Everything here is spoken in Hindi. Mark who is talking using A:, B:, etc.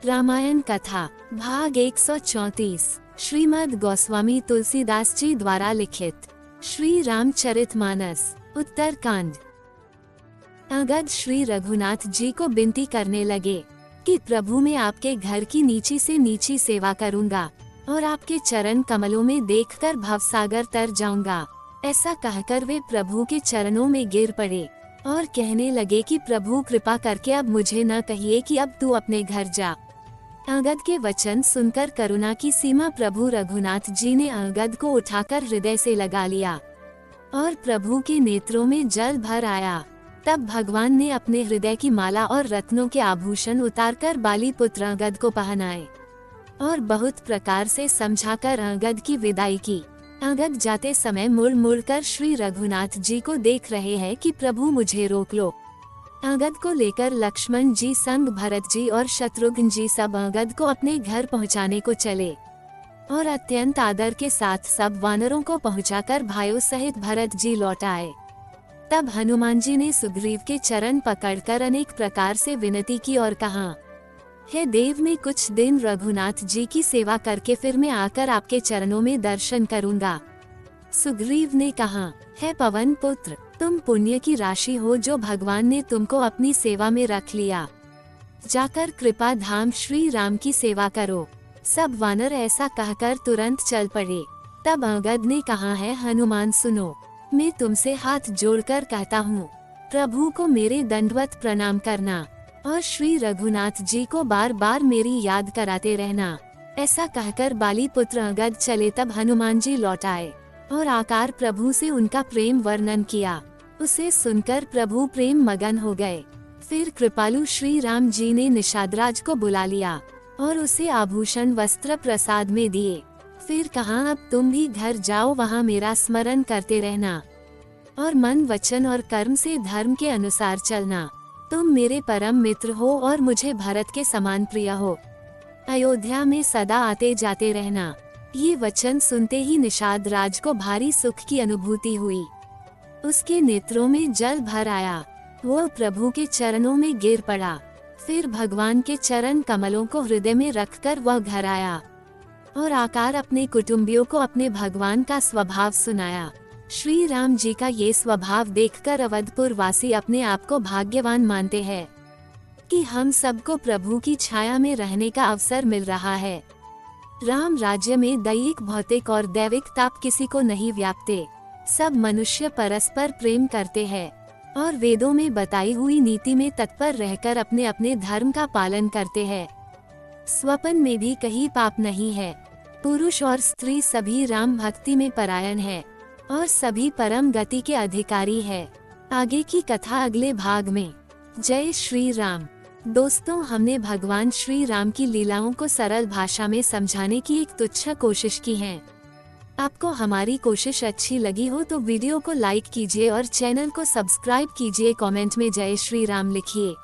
A: रामायण कथा भाग 134 श्रीमद् गोस्वामी तुलसीदास जी द्वारा लिखित श्री रामचरितमानस उत्तरकांड। अंगद श्री रघुनाथ जी को विनती करने लगे कि प्रभु मैं आपके घर की नीची से नीची सेवा करूंगा और आपके चरण कमलों में देखकर भवसागर तर जाऊंगा। ऐसा कहकर वे प्रभु के चरणों में गिर पड़े और कहने लगे कि प्रभु कृपा करके अब मुझे न कहिए कि अब तू अपने घर जा। अंगद के वचन सुनकर करुणा की सीमा प्रभु रघुनाथ जी ने अंगद को उठाकर हृदय से लगा लिया और प्रभु के नेत्रों में जल भर आया। तब भगवान ने अपने हृदय की माला और रत्नों के आभूषण उतारकर बाली पुत्र अंगद को पहनाए और बहुत प्रकार से समझाकर अंगद की विदाई की। अंगद जाते समय मुड़ मुड़ कर श्री रघुनाथ जी को देख रहे हैं कि प्रभु मुझे रोक लो। अंगद को लेकर लक्ष्मण जी संग भरत जी और शत्रुघ्न जी सब अंगद को अपने घर पहुंचाने को चले और अत्यंत आदर के साथ सब वानरों को पहुंचाकर भाइयों सहित भरत जी लौट आए। तब हनुमान जी ने सुग्रीव के चरण पकड़कर अनेक प्रकार से विनती की और कहा, हे देव, मैं कुछ दिन रघुनाथ जी की सेवा करके फिर मैं आकर आपके चरणों में दर्शन करूंगा। सुग्रीव ने कहा, हे पवन पुत्र, तुम पुण्य की राशि हो जो भगवान ने तुमको अपनी सेवा में रख लिया। जाकर कृपा धाम श्री राम की सेवा करो। सब वानर ऐसा कहकर तुरंत चल पड़े। तब अंगद ने कहा, है हनुमान सुनो, मैं तुमसे हाथ जोड़कर कहता हूँ, प्रभु को मेरे दंडवत प्रणाम करना और श्री रघुनाथ जी को बार बार मेरी याद कराते रहना। ऐसा कहकर बाली पुत्र अंगद चले। तब हनुमान जी लौट आए और आकार प्रभु से उनका प्रेम वर्णन किया। उसे सुनकर प्रभु प्रेम मगन हो गए। फिर कृपालु श्री राम जी ने निषादराज को बुला लिया और उसे आभूषण वस्त्र प्रसाद में दिए। फिर कहा, अब तुम भी घर जाओ, वहाँ मेरा स्मरण करते रहना और मन वचन और कर्म से धर्म के अनुसार चलना। तुम मेरे परम मित्र हो और मुझे भरत के समान प्रिय हो। अयोध्या में सदा आते जाते रहना। ये वचन सुनते ही निषाद राज को भारी सुख की अनुभूति हुई। उसके नेत्रों में जल भर आया। वो प्रभु के चरणों में गिर पड़ा। फिर भगवान के चरण कमलों को हृदय में रखकर वह घर आया और आकार अपने कुटुंबियों को अपने भगवान का स्वभाव सुनाया। श्री राम जी का ये स्वभाव देखकर अवधपुर वासी अपने आप को भाग्यवान मानते हैं कि हम सबको प्रभु की छाया में रहने का अवसर मिल रहा है। राम राज्य में दैहिक, भौतिक और दैविक ताप किसी को नहीं व्यापते। सब मनुष्य परस्पर प्रेम करते हैं और वेदों में बताई हुई नीति में तत्पर रहकर अपने अपने धर्म का पालन करते हैं। स्वपन में भी कहीं पाप नहीं है। पुरुष और स्त्री सभी राम भक्ति में परायण है और सभी परम गति के अधिकारी है। आगे की कथा अगले भाग में। जय श्री राम। दोस्तों, हमने भगवान श्री राम की लीलाओं को सरल भाषा में समझाने की एक तुच्छ कोशिश की है। आपको हमारी कोशिश अच्छी लगी हो तो वीडियो को लाइक कीजिए और चैनल को सब्सक्राइब कीजिए। कमेंट में जय श्री राम लिखिए।